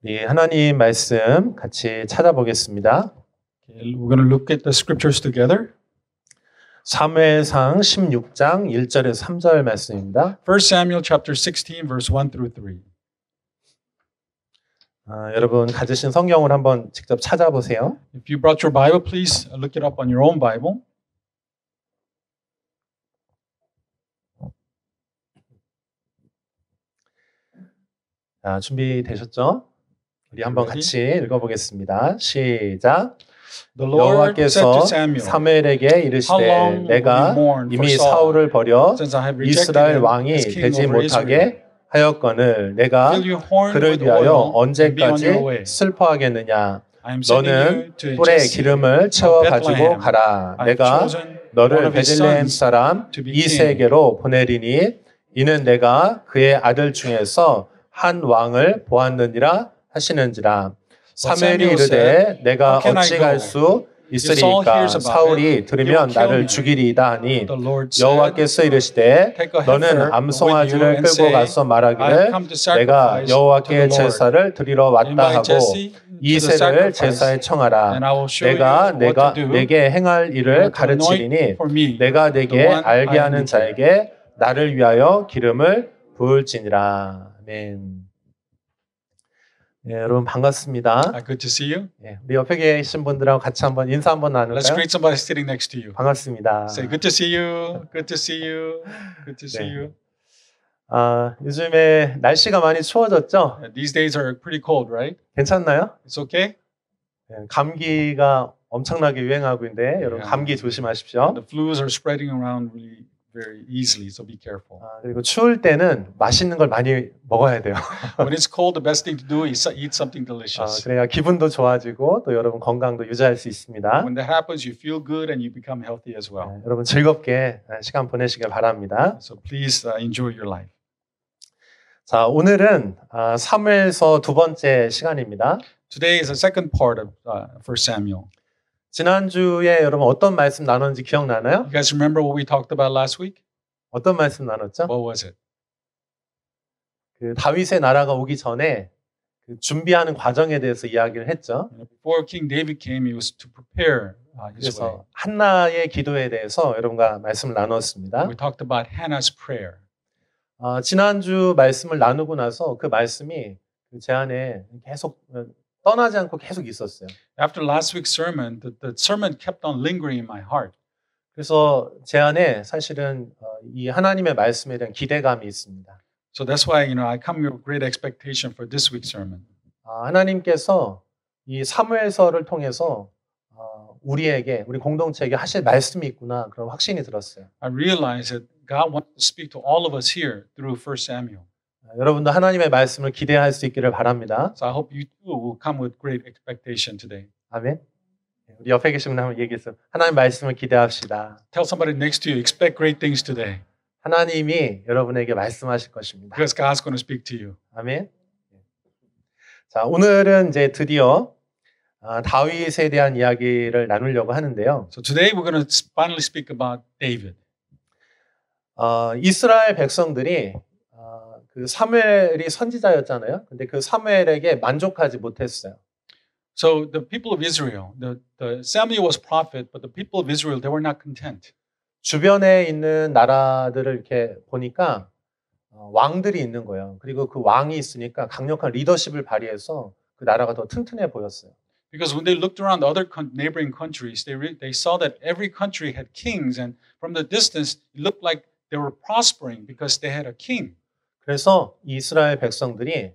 네, 하나님 말씀 같이 찾아보겠습니다. Okay, we're going to look at the scriptures together. 사무엘상 16장 1절에서 3절 말씀입니다. 1 Samuel chapter 16 verse 1 through 3. 여러분 가지신 성경을 한번 직접 찾아보세요. If you brought your Bible, please look it up on your own Bible. 자, 준비되셨죠? 우리 한번 같이 읽어보겠습니다. 시작. The Lord said to 여호와께서 Samuel, 사무엘에게 How 이르시되 long will 내가 you mourn for 이미 Saul, 사울을 버려 since I have rejected 이스라엘 him 왕이 as king 되지 over Israel? 못하게 하였거늘 내가 Fill your horn 그를 with 위하여 oil and be on your 언제까지 way. 슬퍼하겠느냐? I am sending you 너는 to 꿀에 Jesse 기름을 of 채워 가지고 Bethlehem. 가라. I have 내가 chosen one 너를 of his 베들레헴 sons 사람 to be king. 이세게로 보내리니 이는 내가 그의 아들 중에서 한 왕을 보았느니라 하시는지라. 사무엘이 Samuel 이르되 said, 내가 How can I 어찌 go? 갈 수 If Saul 있으리까? hears about 사울이 it, he 들으면 will kill 나를 me. 죽이리이다 하니 The Lord said, 여호와께서 이르시되 Take a heifer 너는 with you 암송아지를 and 끌고 say, 가서 I have 말하기를 come to 내가 sacrifice to 여호와께 the Lord. 제사를 드리러 왔다 Invite 하고 Jesse to the 이새를 sacrifice, 제사에 청하라. and I will show 내가 you what to do. 내게 행할 일을 You have to 가르치리니 anoint for me 내가 the 내게 one 알게 I 하는 am 자에게 나를 위하여 기름을 부을지니라. 아멘. 네, 여러분 반갑습니다. Good to see you. 네, 우리 옆에 계신 분들하고 같이 한번 인사 한번 Let's 나눌까요? greet somebody sitting next to you. 반갑습니다. Say, good to see you. Good to see you. Good to see 네. you. 요즘에 날씨가 많이 추워졌죠? These days are pretty cold, right? 괜찮나요? It's okay? 네, 감기가 엄청나게 유행하고 있는데 여러분 감기 조심하십시오. The flus are spreading around really very easily, so be careful. 그리고 추울 때는 맛있는 걸 많이 먹어야 돼요. When it's cold, the best thing to do is eat something delicious. 그래야 기분도 좋아지고 또 여러분 건강도 유지할 수 있습니다. When that happens, you feel good and you become healthy as well. 여러분 즐겁게 시간 보내시길 바랍니다. So please enjoy your life. 자, 오늘은 사무엘서 두 번째 시간입니다. Today is the second part of 1 Samuel. 지난주에 여러분 어떤 말씀 나눴는지 기억나나요? You guys remember what we talked about last week? 어떤 말씀 나눴죠? What was it? 그 다윗의 나라가 오기 전에 그 준비하는 과정에 대해서 이야기를 했죠. Before King David came, he was to prepare his way. 그래서 한나의 기도에 대해서 여러분과 말씀을 나눴습니다. We talked about Hannah's prayer. 지난주 말씀을 나누고 나서 그 말씀이 제 안에 계속 떠나지 않고 계속 있었어요. After last week's sermon, the sermon kept on lingering in my heart. 그래서 제 안에 사실은 이 하나님의 말씀에 대한 기대감이 있습니다. So that's why I come with great expectation for this week's sermon. 하나님께서 이 사무엘서를 통해서 우리에게 우리 공동체에게 하실 말씀이 있구나 그런 확신이 들었어요. I realized that God wants to speak to all of us here through 1 Samuel. 여러분도 하나님의 말씀을 기대할 수 있기를 바랍니다. So I hope you too will come with great expectation today. 아멘. 우리 옆에 계신 분 한번 얘기했어요. 하나님 말씀을 기대합시다. Tell somebody next to you, expect great things today. 하나님이 여러분에게 말씀하실 것입니다. Because God's going to speak to you. 아멘. 자, 오늘은 이제 드디어 다윗에 대한 이야기를 나누려고 하는데요. So today we're going to finally speak about David. 이스라엘 백성들이 그 사무엘이 선지자였잖아요. 근데 그 사무엘에게 만족하지 못했어요. So the people of Israel, the Samuel was prophet, but the people of Israel, they were not content. 주변에 있는 나라들을 이렇게 보니까 왕들이 있는 거예요. 그리고 그 왕이 있으니까 강력한 리더십을 발휘해서 그 나라가 더 튼튼해 보였어요. Because when they looked around the other neighboring countries, they saw that every country had kings, and from the distance, it looked like they were prospering because they had a king. 그래서 이스라엘 백성들이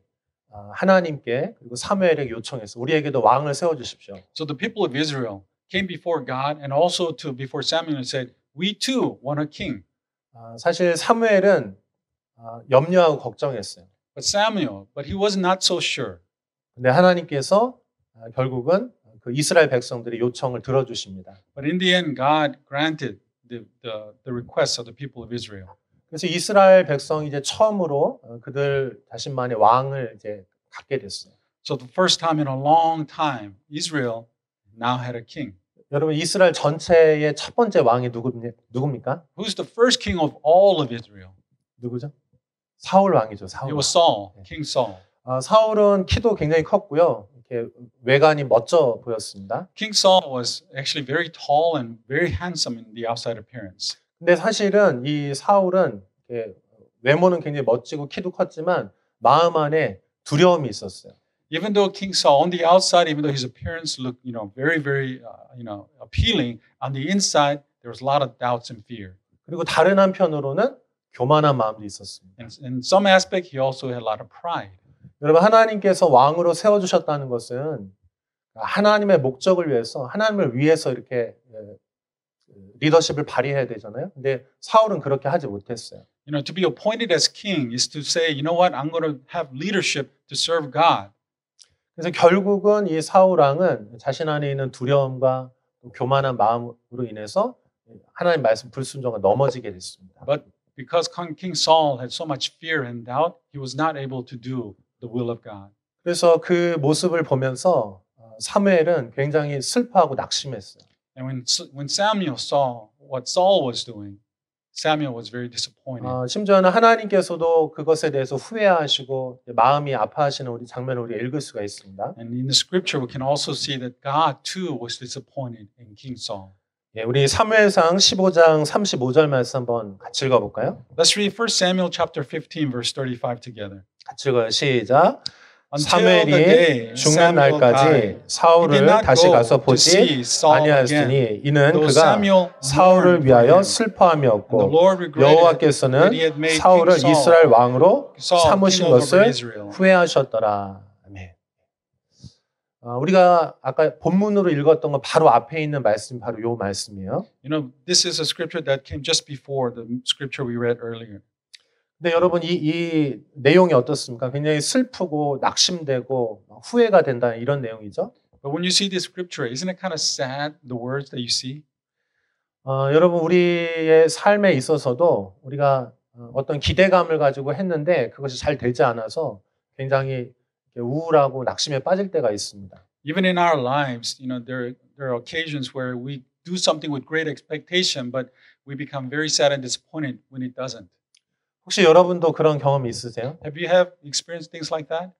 하나님께 그리고 사무엘에게 요청해서 우리에게도 왕을 세워 주십시오. So the people of Israel came before God and also before Samuel and said, "We too want a king." 사실 사무엘은 염려하고 걱정했어요. But he was not so sure. 근데 하나님께서 결국은 그 이스라엘 백성들의 요청을 들어주십니다. But in the end, God granted the requests of the people of Israel. 그래서 이스라엘 백성이 이제 처음으로 그들 자신만의 왕을 이제 갖게 됐어요. So the first time in a long time, Israel now had a king. 여러분 이스라엘 전체의 첫 번째 왕이 누굽니까? Who's the first king of all of Israel? 누구죠? 사울 왕이죠. 사울. It was Saul, King Saul. 사울은 키도 굉장히 컸고요. 이렇게 외관이 멋져 보였습니다. King Saul was actually very tall and very handsome in the outside appearance. 근데 사실은 이 사울은 이렇게 외모는 굉장히 멋지고 키도 컸지만 마음 안에 두려움이 있었어요. Even though King Saul on the outside, even though his appearance looked, very, very, appealing, on the inside there was a lot of doubts and fear. 그리고 다른 한편으로는 교만한 마음도 있었습니다. And in some aspect, he also had a lot of pride. 여러분 하나님께서 왕으로 세워주셨다는 것은 하나님의 목적을 위해서 하나님을 위해서 이렇게 리더십을 발휘해야 되잖아요. 근데 사울은 그렇게 하지 못했어요. To be appointed as king is to say, you know what, I'm going to have leadership to serve God. 그래서 결국은 이 사울 왕은 자신 안에 있는 두려움과 교만한 마음으로 인해서 하나님 말씀 불순종과 넘어지게 됐습니다. But because King Saul had so much fear and doubt, he was not able to do the will of God. 그래서 그 모습을 보면서 사무엘은 굉장히 슬퍼하고 낙심했어요. And when Samuel saw what Saul was doing, Samuel was very disappointed. 심지어는 하나님께서도 그것에 대해서 후회하시고 마음이 아파하시는 우리 장면을 우리가 읽을 수가 있습니다. And in the scripture, we can also see that God too was disappointed in King Saul. 예, 우리 사무엘상 15장 35절 말씀 한번 같이 읽어볼까요? Let's read 1 Samuel chapter 15, verse 35 together. 같이 읽어요. 시작. Until the day 사무엘이 죽는 Samuel 날까지 died, he did 사울을 not 다시 go 가서 to see 보지 Saul 아니하였으니 again. 이는 Though 그가 Samuel 사울을 mourned for 위하여 him, and the 슬퍼함이었고 Lord regretted that 여호와께서는 he had made 사울을 King Saul, 이스라엘 왕으로 Saul 삼으신 king over 것을 Israel. 후회하셨더라. 아멘. 우리가 아까 본문으로 읽었던 거 바로 앞에 있는 말씀이 바로 요 말씀이에요. This is a scripture that came just before the scripture we read earlier. 근데 여러분 이 내용이 어떻습니까? 굉장히 슬프고 낙심되고 후회가 된다는 이런 내용이죠. But when you see this scripture, isn't it kind of sad, the words that you see? 여러분 우리의 삶에 있어서도 우리가 어떤 기대감을 가지고 했는데 그것이 잘 되지 않아서 굉장히 우울하고 낙심에 빠질 때가 있습니다. Even in our lives, there are occasions where we do something with great expectation, but we become very sad and disappointed when it doesn't. 혹시 여러분도 그런 경험이 있으세요? Have you experienced things like that?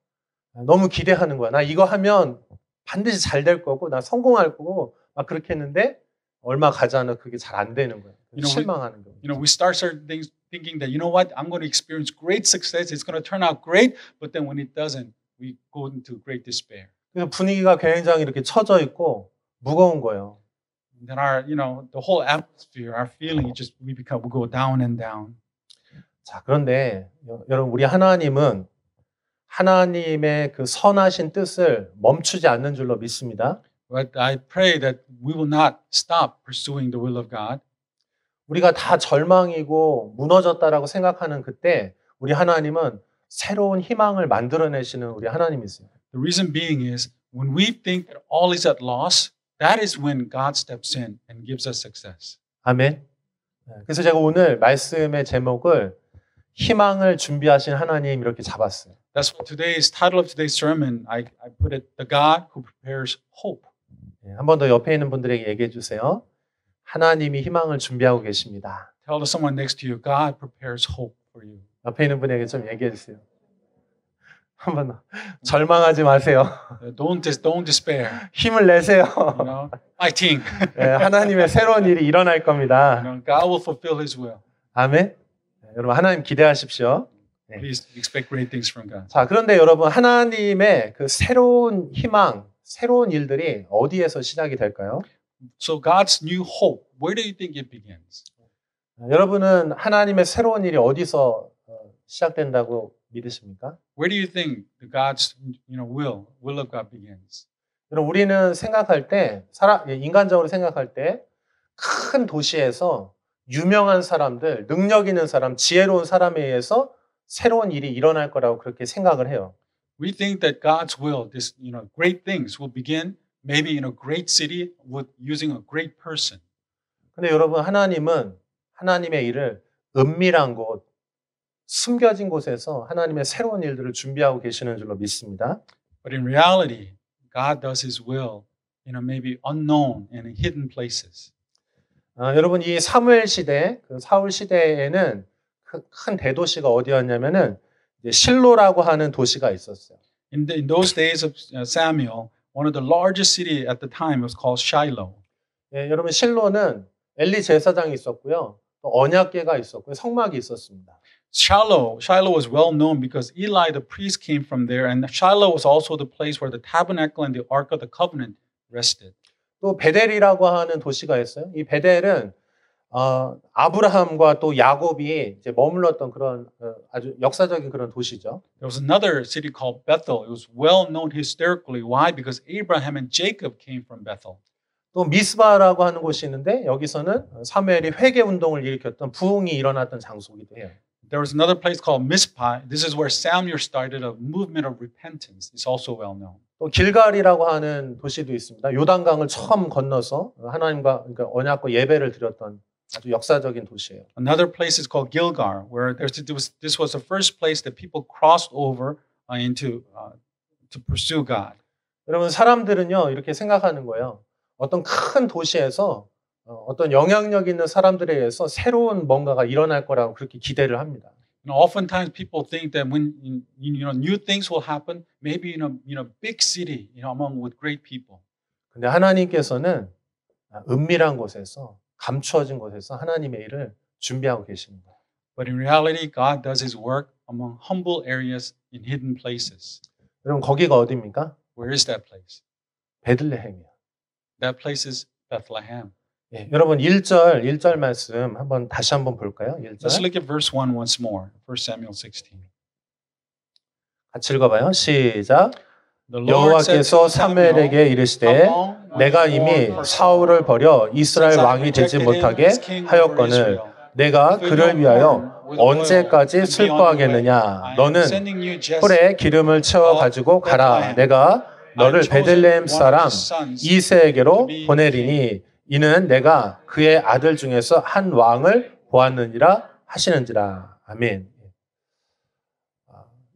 너무 기대하는 거야. 나 이거 하면 반드시 잘 될 거고 나 성공할 거고 막 그렇게 했는데 얼마 가지 않아 그게 잘 안 되는 거예요. 실망하는 거예요. We start certain things thinking that, you know what, I'm going to experience great success. It's going to turn out great. But then when it doesn't, we go into great despair. 그래서 분위기가 굉장히 이렇게 처져 있고 무거운 거예요. And then the whole atmosphere, our feeling, we go down and down. 자, 그런데 여러분 우리 하나님은 하나님의 그 선하신 뜻을 멈추지 않는 줄로 믿습니다. But I pray that we will not stop pursuing the will of God. 우리가 다 절망이고 무너졌다라고 생각하는 그때 우리 하나님은 새로운 희망을 만들어내시는 우리 하나님이세요. The reason being is when we think that all is at loss, that is when God steps in and gives us success. 아멘. 그래서 제가 오늘 말씀의 제목을 희망을 준비하신 하나님 이렇게 잡았어요. That's what today's title of today's sermon. I put it, the God who prepares hope. 한 번 더 옆에 있는 분들에게 얘기해 주세요. 하나님이 희망을 준비하고 계십니다. Tell someone next to you, God prepares hope for you. 옆에 있는 분에게 좀 얘기해 주세요. 한 번 더. 절망하지 마세요. Don't despair. 힘을 내세요. Fighting. 하나님의 새로운 일이 일어날 겁니다. God will fulfill His will. 아멘. 여러분 하나님 기대하십시오. Please expect great things from God. 자, 그런데 여러분 하나님의 그 새로운 희망, 새로운 일들이 어디에서 시작이 될까요? So God's new hope, where do you think it begins? 여러분은 하나님의 새로운 일이 어디서 시작된다고 믿으십니까? Where do you think God's will of God begins? 여러분 우리는 생각할 때 인간적으로 생각할 때 큰 도시에서 유명한 사람들, 능력 있는 사람, 지혜로운 사람에 의해서 새로운 일이 일어날 거라고 그렇게 생각을 해요. We think that God's will, great things will begin maybe in a great city with using a great person. 근데 여러분 하나님은 하나님의 일을 은밀한 곳, 숨겨진 곳에서 하나님의 새로운 일들을 준비하고 계시는 줄로 믿습니다. But in reality, God does His will in a maybe unknown and hidden places. 여러분 이 사무엘 시대, 그 사울 시대에는 큰 대도시가 어디였냐면은 이제 실로라고 하는 도시가 있었어요. In those days of Samuel, one of the largest city at the time was called Shiloh. 예, 여러분 실로는 엘리 제사장이 있었고요. 또 언약궤가 있었고요. 성막이 있었습니다. Shiloh was well known because Eli the priest came from there, and Shiloh was also the place where the tabernacle and the ark of the covenant rested. 또 베델이라고 하는 도시가 있어요. 이 베델은 아브라함과 또 야곱이 이제 머물렀던 그런 아주 역사적인 그런 도시죠. There was another city called Bethel. It was well known historically. Why? Because Abraham and Jacob came from Bethel. 또 미스바라고 하는 곳이 있는데 여기서는 사무엘이 회개 운동을 일으켰던 부흥이 일어났던 장소이기도 해요. There was another place called Mizpah. This is where Samuel started a movement of repentance. It's also well known. 또 길갈이라고 하는 도시도 있습니다. 요단강을 처음 건너서 하나님과 그러니까 언약과 예배를 드렸던 아주 역사적인 도시예요. Another place is called Gilgal, where this was the first place that people crossed over to pursue God. 여러분 사람들은요 이렇게 생각하는 거예요. 어떤 큰 도시에서 어떤 영향력 있는 사람들에 의해서 새로운 뭔가가 일어날 거라고 그렇게 기대를 합니다. Oftentimes people think that when new things will happen, maybe in a big city, among with great people. 근데 하나님께서는 은밀한 곳에서 감추어진 곳에서 하나님의 일을 준비하고 계십니다. But in reality, God does His work among humble areas in hidden places. 여러분 거기가 어디입니까? Where is that place? 베들레헴이요. That place is Bethlehem. 예, 여러분 1절 말씀 한번 다시 한번 볼까요? 1절. Let's look at verse 1 once more. 1 Samuel 16. 같이 읽어봐요. 시작. The Lord said 여호와께서 to Samuel, 사무엘에게 이르시되 내가 이미 사울을 버려 이스라엘 왕이 되지 못하게 하였거늘 내가 그를 위하여 언제까지 슬퍼하겠느냐. 너는 홀에 기름을 채워 가지고 가라. 내가 너를 베들레헴 사람 이새에게로 보내리니 이는 내가 그의 아들 중에서 한 왕을 보았느니라 하시는지라. 아멘.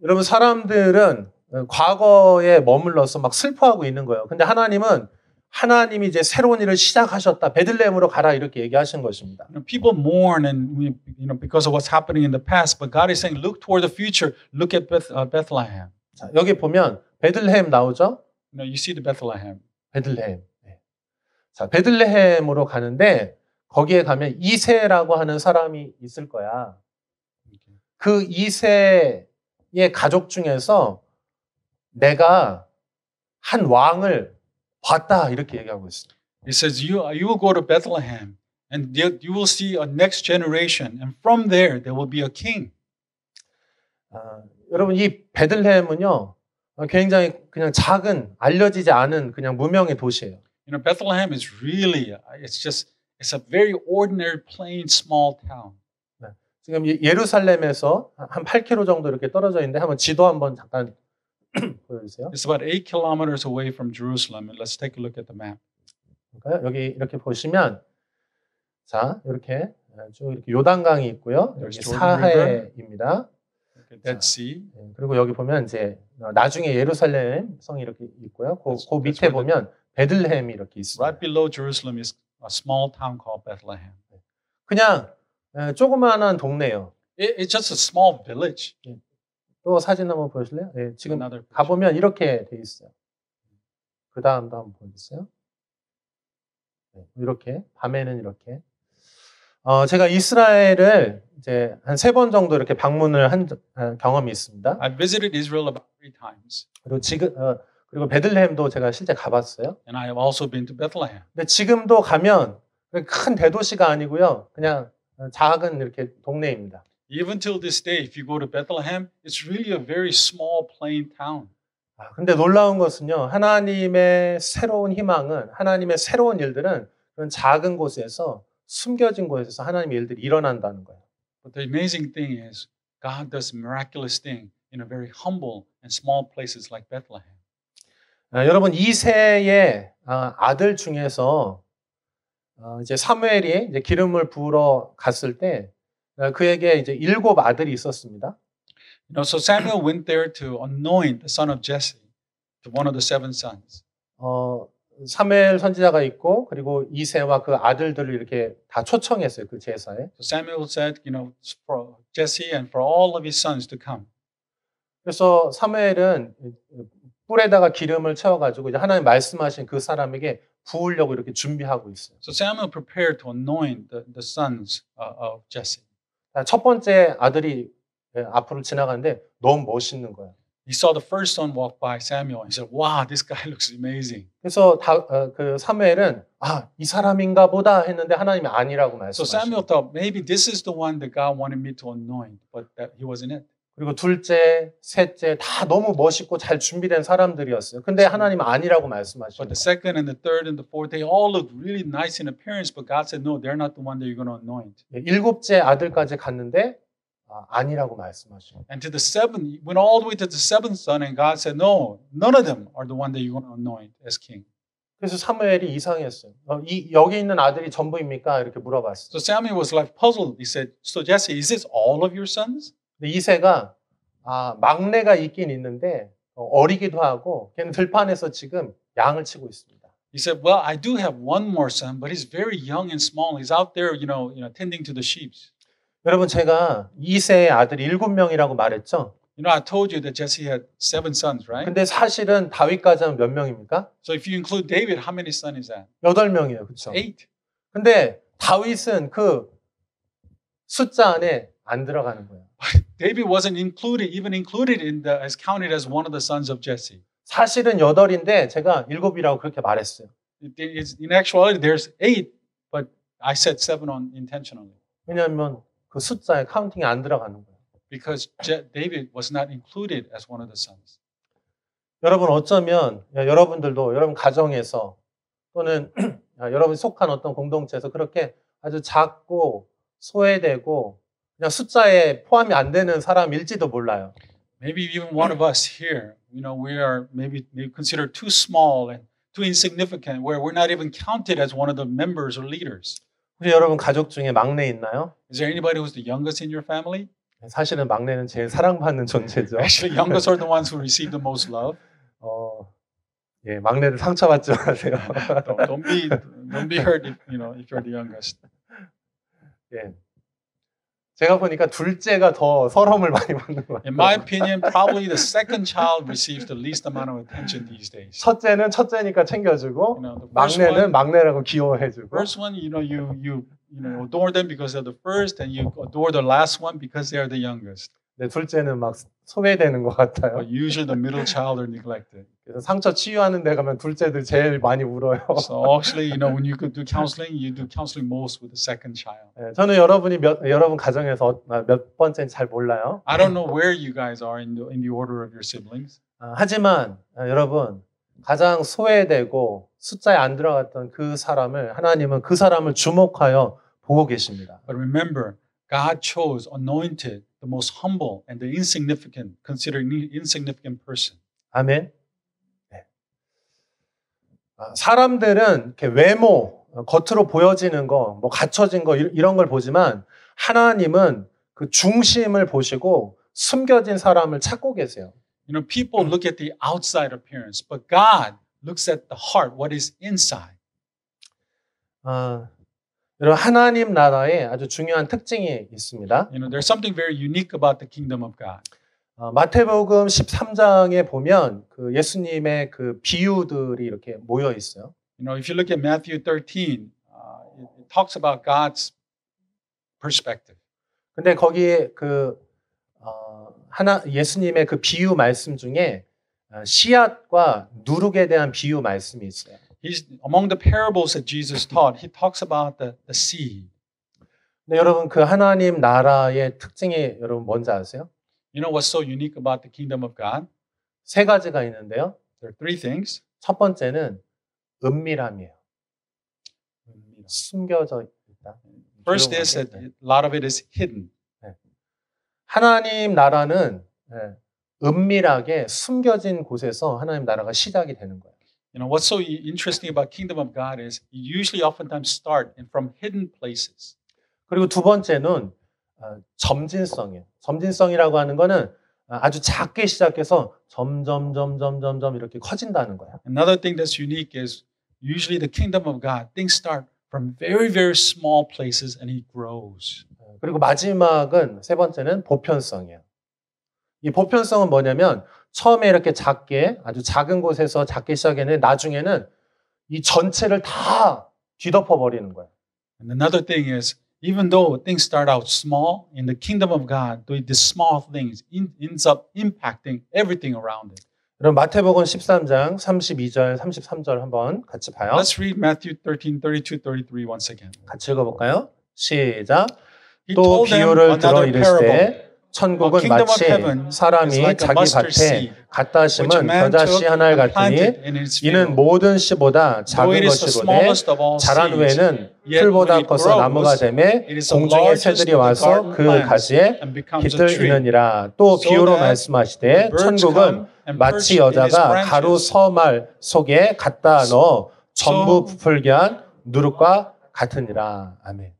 여러분 사람들은 과거에 머물러서 막 슬퍼하고 있는 거예요. 근데 하나님이 이제 새로운 일을 시작하셨다. 베들레헴으로 가라 이렇게 얘기하신 것입니다. People mourn and because of what's happening in the past, but God is saying, look toward the future. Look at Bethlehem. 자, 여기 보면 베들레헴 나오죠? You see the Bethlehem. 베들레헴. 네. 자, 베들레헴으로 가는데 거기에 가면 이새라고 하는 사람이 있을 거야. 그 이새의 가족 중에서 내가 한 왕을 봤다 이렇게 얘기하고 있어요. It says you will go to Bethlehem and you will see a next generation and from there will be a king. 여러분 이 베들레헴은요 굉장히 그냥 작은 알려지지 않은 그냥 무명의 도시예요. Bethlehem is really it's a very ordinary plain small town. 네. 지금 예루살렘에서 한 8km 정도 이렇게 떨어져 있는데 한번 지도 한번 잠깐 보여주세요. It's about 8 kilometers away from Jerusalem. And let's take a look at the map. 그러니까 여기 이렇게 보시면 자 이렇게 쭉 이렇게 요단강이 있고요. 여기 사해입니다. Dead Sea. 그리고 여기 보면 이제 나중에 예루살렘 성이 이렇게 있고요. 그 밑에 보면 베들레헴이 이렇게 있습니다. Right below Jerusalem is a small town called Bethlehem. 그냥 조그마한 동네예요. It's just a small village. 또 사진 한번 보실래요? 네, 지금 가보면 이렇게 돼 있어요. 그 다음도 한번 보여주세요. 네, 이렇게 밤에는 이렇게. 제가 이스라엘을 이제 한 3번 정도 이렇게 방문을 한 경험이 있습니다. I visited Israel about 3 times. 그리고 베들레헴도 제가 실제 가봤어요. And I have also been to Bethlehem. 근데 지금도 가면 큰 대도시가 아니고요, 그냥 작은 이렇게 동네입니다. Even till this day, if you go to Bethlehem, it's really a very small, plain town. 근데 놀라운 것은요, 하나님의 새로운 희망은, 하나님의 새로운 일들은 그런 작은 곳에서 숨겨진 곳에서 하나님의 일들이 일어난다는 거예요. But the amazing thing is, God does miraculous thing in a very humble and small places like Bethlehem. 여러분 이새의 아들 중에서 이제 사무엘이 이제 기름을 부으러 갔을 때 그에게 이제 7 아들이 있었습니다. So Samuel went there to anoint the son of Jesse, to one of the 7 sons. 사무엘 선지자가 있고 그리고 이새와 그 아들들을 이렇게 다 초청했어요 그 제사에. So Samuel said, for Jesse and for all of his sons to come. 그래서 사무엘은 뿔에다가 기름을 채워가지고 이제 하나님 말씀하신 그 사람에게 부으려고 이렇게 준비하고 있어요. So Samuel prepared to anoint the sons of Jesse. 첫 번째 아들이 앞으로 지나가는데 너무 멋있는 거예요. He saw the first son walk by Samuel and he said, "Wow, this guy looks amazing." 그래서 그 사무엘은 이 사람인가 보다 했는데 하나님이 아니라고 So Samuel 말씀하시고 thought maybe this is the one that God wanted me to anoint, but that he wasn't it. 그리고 둘째, 셋째 다 너무 멋있고 잘 준비된 사람들이었어요. 근데 하나님은 아니라고 말씀하시고 But the second and the third and the fourth, they all looked really nice in appearance, but God said, "No, they're not the one that you're going to anoint." 일곱째 아들까지 갔는데 아니라고 말씀하시고 And to the seventh, went all the way to the seventh son, and God said, "No, none of them are the one that you're going to anoint as king." 그래서 사무엘이 이상했어요. 여기 있는 아들이 전부입니까? 이렇게 물어봤어요. So Samuel was like puzzled. He said, "So Jesse, is this all of your sons?" 근데 이새가 막내가 있긴 있는데 어리기도 하고 걔는 들판에서 지금 양을 치고 있습니다. He said, "Well, I do have one more son, but he's very young and small. He's out there, tending to the sheep." 여러분 제가 이새의 아들이 7명이라고 말했죠. You know, I told you that Jesse had 7 sons, right? 근데 사실은 다윗까지 하면 몇 명입니까? So if you include David, how many sons is that? 8명이에요. 그렇죠? 8. 근데 다윗은 그 숫자 안에 안 들어가는 거예요. David wasn't even included as counted as one of the sons of Jesse. 사실은 8인데 제가 7이라고 그렇게 말했어요. In actuality, there's 8, but I said 7 intentionally. 왜냐하면 그 숫자에 카운팅이 안 들어가는 거예요. Because David was not included as one of the sons. 여러분 어쩌면 여러분들도 여러분 가정에서 또는 여러분이 속한 어떤 공동체에서 그렇게 아주 작고 소외되고 그냥 숫자에 포함이 안 되는 사람일지도 몰라요. Maybe even one of us here, we are maybe considered too small and too insignificant, where we're not even counted as one of the members or leaders. 혹시 여러분 가족 중에 막내 있나요? Is there anybody who's the youngest in your family? 사실은 막내는 제일 사랑받는 존재죠. Actually, youngest are the ones who receive the most love. 막내들 상처받지 마세요. Don't be hurt if you're the youngest. 예. 제가 보니까 둘째가 더 서러움을 많이 받는 것 In my 같아요. opinion, probably the second child receives the least amount of attention these days. 첫째는 첫째니까 챙겨주고 The first 막내는 one, 막내라고 귀여워해주고 first one, you adore them because they're the first, and you adore the last one because they are the youngest. 네, 둘째는 막 소외되는 것 같아요. But usually the middle child are neglected. 그래서 상처 치유하는 데 가면 둘째들 제일 많이 울어요. So actually, when you could do counseling, you do counseling most with the second child. 네, 저는 여러분 가정에서 몇 번째인지 잘 몰라요. I don't know where you guys are in the order of your siblings. 하지만 여러분 가장 소외되고 숫자에 안 들어갔던 그 사람을 하나님은 그 사람을 주목하여 보고 계십니다. But remember, God chose, anointed the most humble and the insignificant, considered insignificant person. 아멘. 네. 사람들은 이렇게 외모, 겉으로 보여지는 거, 뭐 갖춰진 거 이런 걸 보지만 하나님은 그 중심을 보시고 숨겨진 사람을 찾고 계세요. People look at the outside appearance, but God looks at the heart, what is inside. 여러분 하나님 나라에 아주 중요한 특징이 있습니다. There's something very unique about the kingdom of God. 마태복음 13장에 보면 그 예수님의 그 비유들이 이렇게 모여 있어요. If you look at Matthew 13, it talks about God's perspective. 근데 거기에 예수님의 그 비유 말씀 중에 씨앗과 누룩에 대한 비유 말씀이 있어요. Among the parables that Jesus taught, he talks about the seed. 근데 여러분 그 하나님 나라의 특징이 여러분 뭔지 아세요? You know what's so unique about the kingdom of God? 3가지가 있는데요. There are 3 things. 첫 번째는 은밀함이에요. 숨겨져 있다. First is that a lot of it is hidden. 하나님 나라는 은밀하게 숨겨진 곳에서 하나님 나라가 시작이 되는 거예요. What's so interesting about kingdom of God is you usually oftentimes start from hidden places. 그리고 두 번째는 점진성이에요. 점진성이라고 하는 거는 아주 작게 시작해서 점점 이렇게 커진다는 거예요. Another thing that's unique is usually the kingdom of God, things start from very, very small places and it grows. 그리고 마지막은 세 번째는 보편성이에요. 이 보편성은 뭐냐면 처음에 이렇게 작게 아주 작은 곳에서 작게 시작했는데 나중에는 이 전체를 다 뒤덮어 버리는 거예요. And another thing is, even though things start out small, in the kingdom of God, doing these small things ends up impacting everything around it. 그럼 마태복음 13장 32절, 33절 한번 같이 봐요. Let's read Matthew 13, 32, 33 once again. 같이 읽어볼까요? 시작. He 또 told them 비유를 들어 another parable. 이르시되 천국은 kingdom of 마치 heaven 사람이 is like a 자기 mustard 밭에 seed, 갖다 which 심은 a man 겨자씨 took 하나를 and planted 같으니 in his 이는 field. 모든 씨보다 Though 작은 it is the 것이로되 smallest of all 자란 seeds, 후에는 yet 풀보다 when it 커서 나무가 grows, 되매 it is the 공중의 largest 새들이 of the 와서 garden 그 plants 가지에 and becomes a 깃들 tree. 이느니라. 또 So 비유로 that 말씀하시되 the birds 천국은 come and 마치 perch in its 여자가 가루 branches. 서말 속에 갖다 넣어 전부 So- 부풀게 한 누룩과 같으니라. 아멘.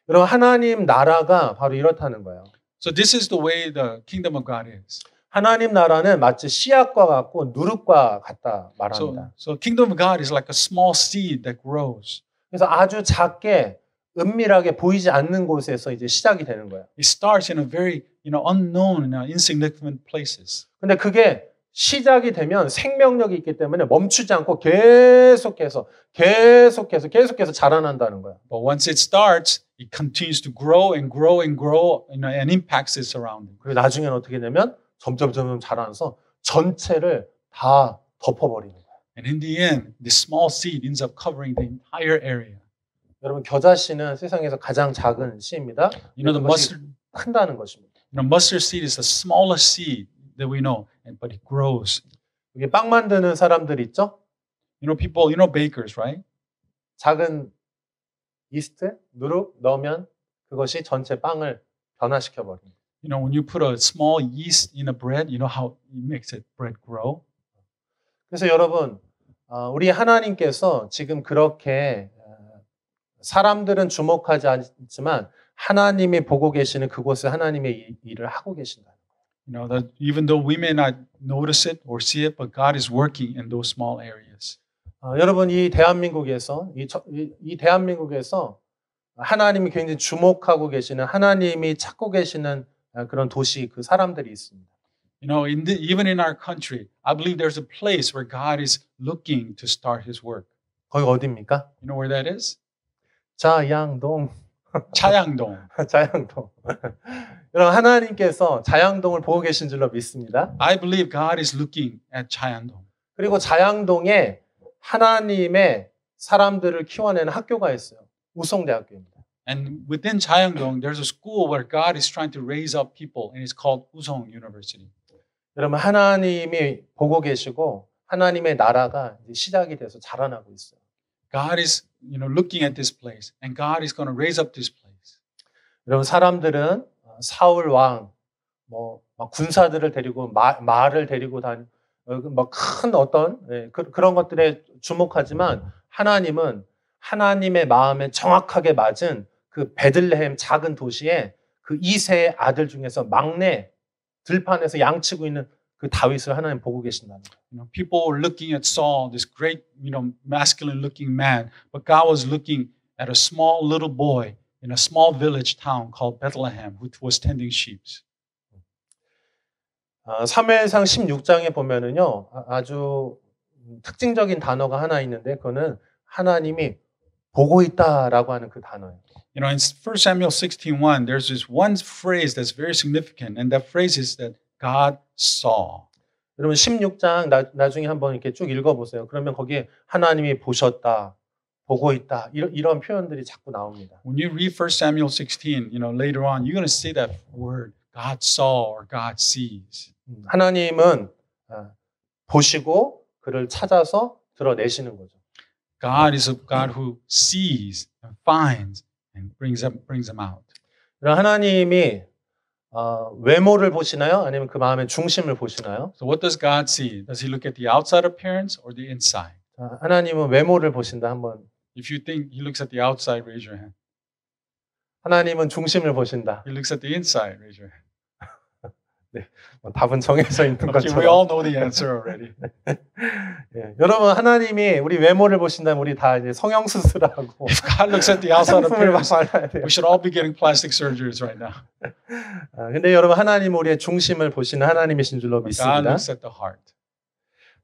여러분 하나님 나라가 바로 이렇다는 거예요. So this is the way the kingdom of God is. 하나님 나라는 마치 씨앗과 같고 누룩과 같다 말합니다. So kingdom of God is like a small seed that grows. 그래서 아주 작게 은밀하게 보이지 않는 곳에서 이제 시작이 되는 거예요. It starts in a very unknown and insignificant places. 근데 그게 시작이 되면 생명력이 있기 때문에 멈추지 않고 계속해서 자라난다는 거예요. But once it starts, it continues to grow and grow and grow and impacts its surroundings. 그리고 나중에는 어떻게 되냐면 점점 자라면서 전체를 다 덮어버리는 거예요. And in the end, this small seed ends up covering the entire area. 여러분 겨자씨는 세상에서 가장 작은 씨입니다. You know, the 그것이 mustard, 큰다는 것입니다. mustard seed is the smallest seed that we know, but it grows. 여기 빵 만드는 사람들 있죠? People, bakers, right? 작은 이스트, 누룩 넣으면 그것이 전체 빵을 변화시켜 버립니다. When you put a small yeast in a bread, you know how it makes it bread grow? 그래서 여러분, 우리 하나님께서 지금 그렇게 사람들은 주목하지 않지만 하나님이 보고 계시는 그곳에 하나님의 일을 하고 계신다. That even though we may not notice it or see it, but God is working in those small areas. 여러분 이 대한민국에서 이 대한민국에서 하나님이 굉장히 주목하고 계시는 하나님이 찾고 계시는 그런 도시 그 사람들이 있습니다. Even in our country, I believe there's a place where God is looking to start His work. 거기 어디입니까? You know where that is? 자양동. 차양동. 자양동. 여러분 하나님께서 자양동을 보고 계신 줄로 믿습니다. I believe God is looking at 차양동. 그리고 자양동에 하나님의 사람들을 키워내는 학교가 있어요. 우송대학교입니다. And within 차양동, there's a school where God is trying to raise up people, and it's called Usong University. 여러분 하나님이 보고 계시고 하나님의 나라가 이제 시작이 돼서 자라나고 있어요. God is, looking at this place, and God is going to raise up this place. 여러분 사람들은 사울 왕, 막 군사들을 데리고 말을 데리고 큰 어떤 그런 것들에 주목하지만 하나님은 하나님의 마음에 정확하게 맞은 그 베들레헴 작은 도시에 그 이세의 아들 중에서 막내 들판에서 양치고 있는 그 다윗을 하나님 보고 계신다는 거예요. People were looking at Saul, this great, masculine-looking man, but God was looking at a small little boy in a small village town called Bethlehem, who was tending sheep. 사무엘상 16장에 보면은요 아주 특징적인 단어가 하나 있는데 그거는 하나님이 보고 있다라고 하는 그 단어예요. In 1 Samuel 16:1, there's this one phrase that's very significant, and that phrase is that God saw. 여러분 16장 나중에 한번 이렇게 쭉 읽어보세요. 그러면 거기에 하나님이 보셨다, 보고 있다 이런 표현들이 자꾸 나옵니다. When you read 1 Samuel 16, later on, you're going to see that word, God saw or God sees. 하나님은 보시고 그를 찾아서 드러내시는 거죠. God is a God who sees and finds and brings them out. 하나님이 외모를 보시나요? 아니면 그 마음의 중심을 보시나요? So what does God see? Does He look at the outside appearance or the inside? 하나님은 외모를 보신다. 한번. If you think He looks at the outside, raise your hand. 하나님은 중심을 보신다. He looks at the inside, raise your hand. 답은 정해져 있는 Okay, we 것처럼. all know the answer already. 예, 여러분 하나님이 우리 외모를 보신다면 우리 다 이제 성형 수술하고 If God looks at the outside 화장품을 막 appearance, 발라야 돼요. we should all be getting plastic surgeries right now. 근데 여러분 하나님은 우리의 중심을 보시는 하나님이신 줄로 God 믿습니다. looks at the heart.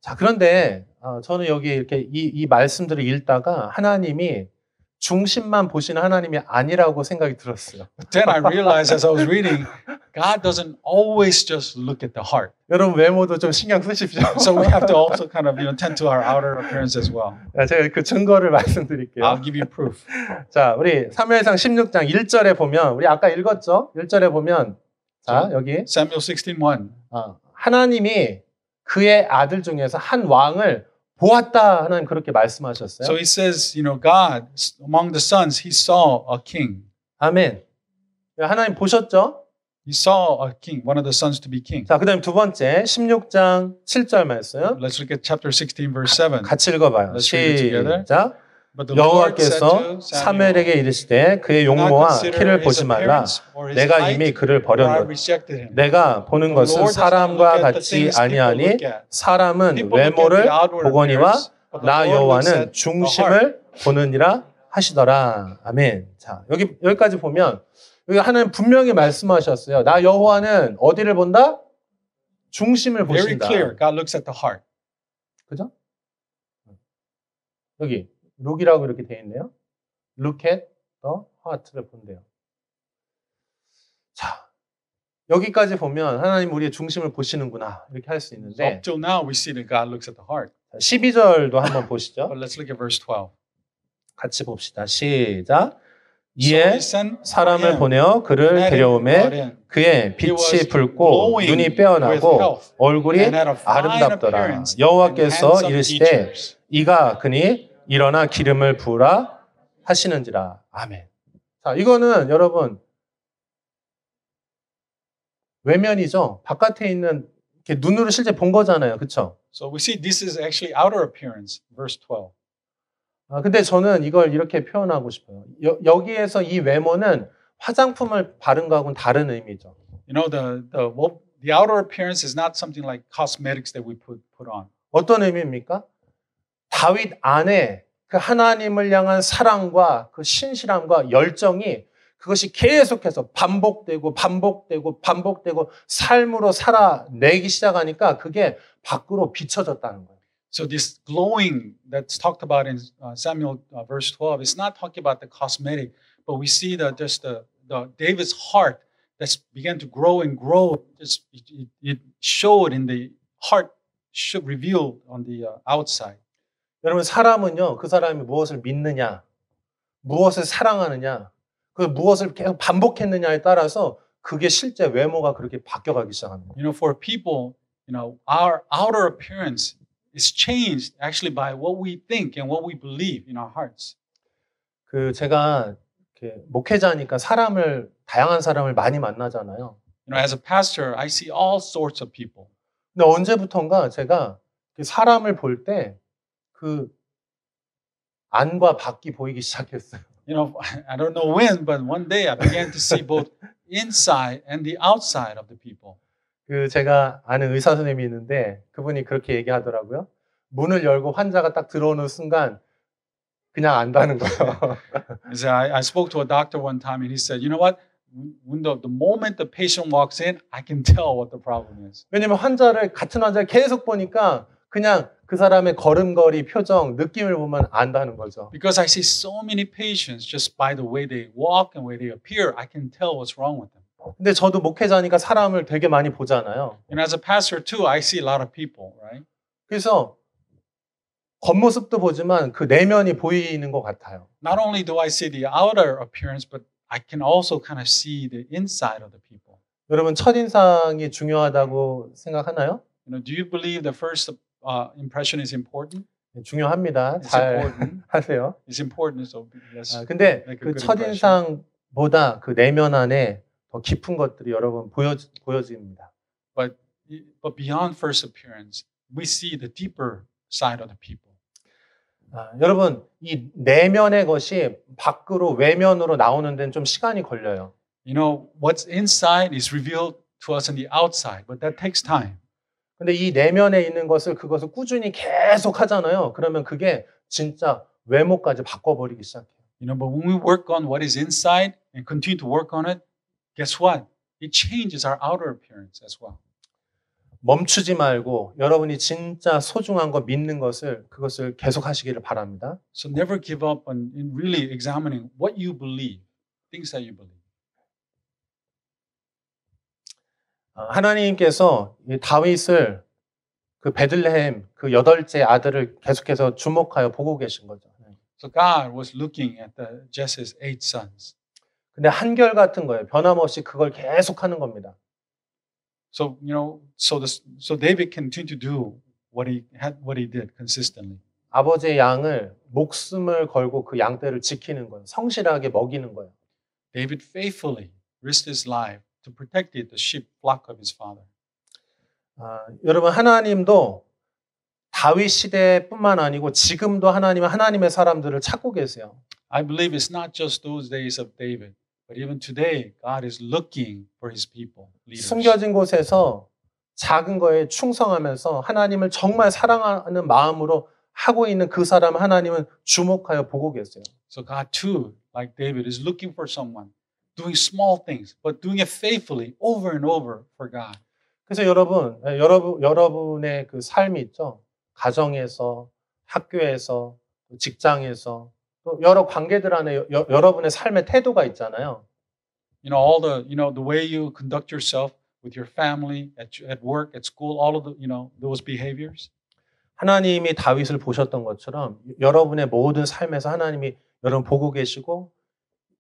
자, 그런데 저는 여기 이렇게 이 말씀들을 읽다가 하나님이 중심만 보시는 하나님이 아니라고 생각이 들었어요. But then I realized as I was reading, God doesn't always just look at the heart. 여러분 외모도 좀 신경 쓰십시오. So we have to also kind of tend to our outer appearance as well. 제가 그 증거를 말씀드릴게요. I'll give you proof. 자, 우리 사무엘상 16장 1절에 보면 우리 아까 읽었죠? 1절에 보면 자, 여기 Samuel 16:1. 하나님이 그의 아들 중에서 한 왕을 보았다 하나님 그렇게 말씀하셨어요. So he says, God, among the sons, he saw a king. 아멘. 하나님 보셨죠? He saw a king, one of the sons to be king. 자, 그다음 두 번째 16장 7절 말씀. Let's look at chapter 16, verse 7. 같이 읽어봐요. Let's read it together. 시작. But the Lord said 여호와께서 to 사무엘에게 Samuel, 이르시되 그의 "Do not 용모와 consider 키를 his 보지 말라. appearance or his 내가 height, 이미 그를 for I 버렸노라. rejected him. 내가 보는 The 것은 Lord does not look 사람과 at the 같지 things people 아니하니 look at. 사람은 People look at 외모를 the outward 보거니와 appearance, but the 나 Lord looks 여호와는 at the heart. 중심을 보느니라 하시더라. 아멘. 자, 여기까지 보면 여기 하나님 분명히 말씀하셨어요. 나 여호와는 어디를 본다? 중심을 Very 보신다. clear. God looks at the heart. 그죠? 여기 look이라고 이렇게 돼 있네요. Look at the heart를 본대요. 자, 여기까지 보면 하나님 우리의 중심을 보시는구나 이렇게 할 수 So 있는데 up till now, we see that God looks at the heart. 12절도 한번 보시죠. But let's look at verse 12. 같이 봅시다. 시작. So 이에 he sent 사람을 him, 보내어 그를 and had him brought 데려오매 in. 그의 빛이 붉고 눈이 빼어나고 얼굴이 And had a fine 아름답더라. appearance, and 여호와께서 handsome 이르시되 features. 이가 그니 일어나 기름을 부으라 하시는지라. 아멘. 자, 이거는 여러분 외면이죠. 바깥에 있는 이렇게 눈으로 실제 본 거잖아요. 그렇죠? So we see this is actually outer appearance, verse 12. 근데 저는 이걸 이렇게 표현하고 싶어요. 여기에서 이 외모는 화장품을 바른 거하고는 다른 의미죠. The outer appearance is not something like cosmetics that we put on. 어떤 의미입니까? 다윗 안에 그 하나님을 향한 사랑과 그 신실함과 열정이 그것이 계속해서 반복되고 삶으로 살아내기 시작하니까 그게 밖으로 비춰졌다는 거예요. So this glowing that's talked about in Samuel verse 12 is not talking about the cosmetic, but we see that just the David's heart that's began to grow and grow. Just it showed in the heart, revealed on the outside. 여러분 사람은요 그 사람이 무엇을 믿느냐, 무엇을 사랑하느냐, 그 무엇을 계속 반복했느냐에 따라서 그게 실제 외모가 그렇게 바뀌어가기 시작합니다. For people, our outer appearance is changed actually by what we think and what we believe in our hearts. 그 제가 이렇게 목회자니까 다양한 사람을 많이 만나잖아요. As a pastor, I see all sorts of people. 근데 언제부턴가 제가 사람을 볼 때 그 안과 밖이 보이기 시작했어요. I don't know when, but one day I began to see both inside and the outside of the people. 그 제가 아는 의사 선생님이 있는데 그분이 그렇게 얘기하더라고요. 문을 열고 환자가 딱 들어오는 순간 그냥 안다는 거예요. I spoke to a doctor one time and he said, you know what? When the moment the patient walks in, I can tell what the problem is. 왜냐면 같은 환자를 계속 보니까 그냥 그 사람의 걸음걸이, 표정, 느낌을 보면 안다는 거죠. Because I see so many patients just by the way they walk and way they appear, I can tell what's wrong with them. 근데 저도 목회자니까 사람을 되게 많이 보잖아요. And as a pastor too, I see a lot of people, right? 그래서 겉모습도 보지만 그 내면이 보이는 것 같아요. Not only do I see the outer appearance, but I can also kind of see the inside of the people. 여러분 첫인상이 중요하다고 생각하나요? Do you believe the first impression is important? 중요합니다. It's 잘 important. 하세요. It's important. So yes. 근데 make a 그 good impression. 첫인상보다 그 내면 안에 더 깊은 것들이 여러분 보여집니다. But beyond first appearance, we see the deeper side of the people. 여러분 이 내면의 것이 밖으로 외면으로 나오는 데는 좀 시간이 걸려요. What's inside is revealed to us on the outside, but that takes time. 근데 이 내면에 있는 그것을 꾸준히 계속 하잖아요. 그러면 그게 진짜 외모까지 바꿔버리기 시작해요. You know, but when we work on what is inside and continue to work on it, guess what? It changes our outer appearance as well. 멈추지 말고 여러분이 진짜 소중한 거 믿는 그것을 계속 하시기를 바랍니다. So never give up on in really examining what you believe, things that you believe. 하나님께서 이 다윗을 그 베들레헴 그 8째 아들을 계속해서 주목하여 보고 계신 거죠. So God was looking at Jesse's 8 sons. 근데 한결같은 거예요. 변함없이 그걸 계속 하는 겁니다. So you know, so David continued to do what he did consistently. 아버지의 양을 목숨을 걸고 그 양떼를 지키는 거예요. 성실하게 먹이는 거예요. David faithfully risked his life to protect the sheep flock of his father. 여러분 하나님도 다윗 시대뿐만 아니고 지금도 하나님은 하나님의 사람들을 찾고 계세요. I believe it's not just those days of David, but even today, God is looking for His people, leaders. 숨겨진 곳에서 작은 거에 충성하면서 하나님을 정말 사랑하는 마음으로 하고 있는 그 사람 하나님은 주목하여 보고 계세요. So God too, like David, is looking for someone doing small things, but doing it faithfully over and over for God. 그래서 여러분의 그 삶이 있죠. 가정에서, 학교에서, 직장에서, 또 여러 관계들 안에 여러분의 삶의 태도가 있잖아요. You know all the way you conduct yourself with your family, at work, at school, all of those behaviors. 하나님이 다윗을 보셨던 것처럼 여러분의 모든 삶에서 하나님이 여러분 보고 계시고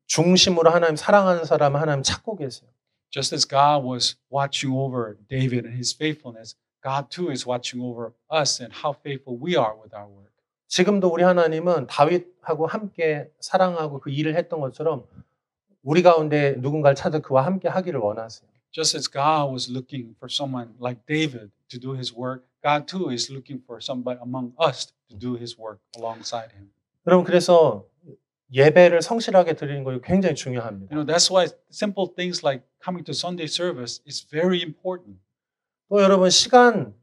중심으로 하나님 사랑하는 사람을 하나님 찾고 계세요. Just as God was watching over David and his faithfulness, God too is watching over us and how faithful we are with our work. 지금도 우리 하나님은 다윗하고 함께 사랑하고 그 일을 했던 것처럼 우리 가운데 누군가를 찾아 그와 함께 하기를 원하세요. Just as God was looking for someone like David to do his work, God too is looking for somebody among us to do his work alongside him. 여러분 그래서 예배를 성실하게 드리는 거 굉장히 중요합니다. You know, that's why simple things like coming to Sunday service is very important. 또 여러분 시간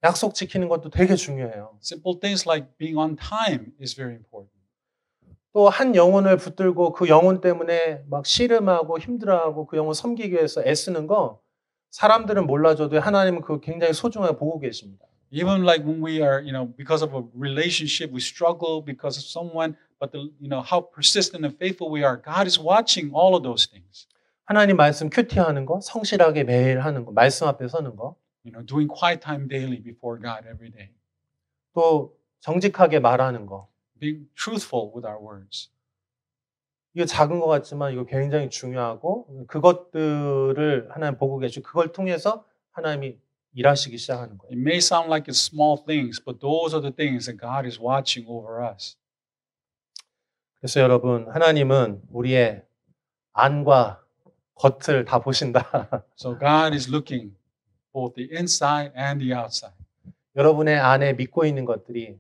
약속 지키는 것도 되게 중요해요. Simple things like being on time is very important. 또 한 영혼을 붙들고 그 영혼 때문에 막 씨름하고 힘들어하고 그 영혼 섬기기 위해서 애쓰는 거 사람들은 몰라줘도 하나님은 그거 굉장히 소중하게 보고 계십니다. Even like when we are, because of a relationship, we struggle because of someone, but how persistent and faithful we are, God is watching all of those things. 하나님 말씀 큐티하는 거, 성실하게 매일 하는 거, 말씀 앞에 서는 거. Doing quiet time daily before God every day. 또 정직하게 말하는 거. Being truthful with our words. 이거 작은 것 같지만 이거 굉장히 중요하고 그것들을 하나님 보고 계시고 그걸 통해서 하나님이 일하시기 시작하는 거예요. It may sound like it's small things, but those are the things that God is watching over us. 그래서 여러분 하나님은 우리의 안과 겉을 다 보신다. So God is looking both the inside and the outside. 여러분의 안에 믿고 있는 것들이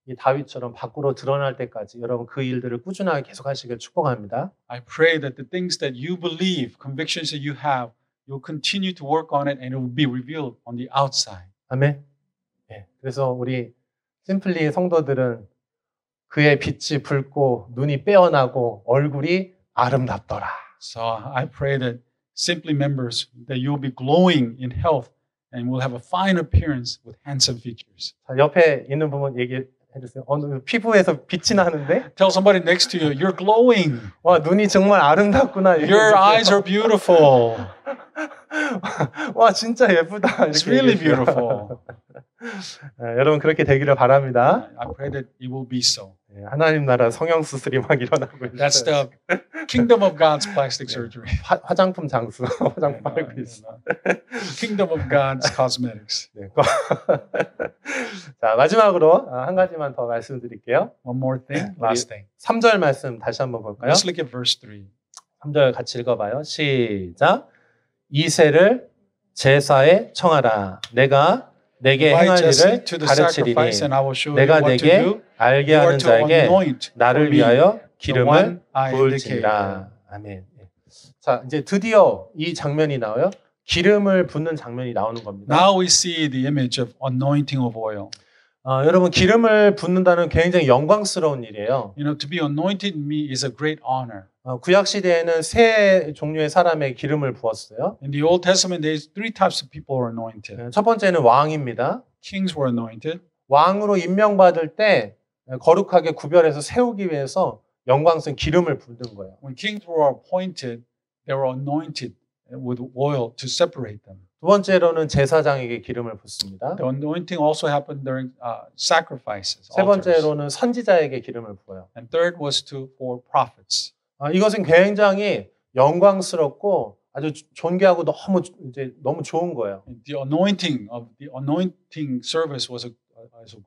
이 다윗처럼 밖으로 드러날 때까지 여러분 그 일들을 꾸준하게 계속하시길 축복합니다. I pray that the things that you believe, convictions that you have, you'll continue to work on it and it will be revealed on the outside. 아멘. 네, 그래서 우리 심플리 성도들은 그의 빛이 붉고 눈이 빼어나고 얼굴이 아름답더라. So I pray that Simply members that you'll be glowing in health and will have a fine appearance with handsome features. 자, 옆에 있는 부분 얘기해 주세요. 피부에서 빛이 나는데? Tell somebody next to you, you're glowing. 와, 눈이 정말 아름답구나. Your eyes are beautiful. 와, 진짜 예쁘다. It's really beautiful. 여러분 그렇게 되기를 바랍니다. I pray that it will be so. 하나님 나라 성형 수술이 막 일어나고 있어요. That's the kingdom of God's plastic surgery. 화장품 장수, 화장품 팔고 있어. Kingdom of God's cosmetics. 네. 자, 마지막으로 한 가지만 더 말씀드릴게요. One more thing, last thing. 3절 말씀 다시 한번 볼까요? Let's look at verse 3. 3절 같이 읽어봐요. 시작. 이새를 제사에 청하라. 내가 내게 행할 일을 가르치리니 내가 내게 알게 하는 자에게 나를 위하여 기름을 부을지니라. 아멘. 자, 이제 드디어 이 장면이 나와요. 기름을 붓는 장면이 나오는 겁니다. Now we see the image of anointing of oil. 여러분 기름을 붓는다는 굉장히 영광스러운 일이에요. You know, to be anointed me is a great honor. 구약 시대에는 세 종류의 사람에게 기름을 부었어요. In the Old Testament days, three types of people were anointed. 첫 번째는 왕입니다. Kings were anointed. 왕으로 임명받을 때 거룩하게 구별해서 세우기 위해서 영광스러운 기름을 붓는 거예요. When kings were appointed, they were anointed with oil to separate them. 두 번째로는 제사장에게 기름을 붓습니다. The anointing also happened during sacrifices. 세 altars. 번째로는 선지자에게 기름을 부어요. And third was for prophets. 이것은 굉장히 영광스럽고 아주 존귀하고 너무 좋은 거예요. The anointing service was a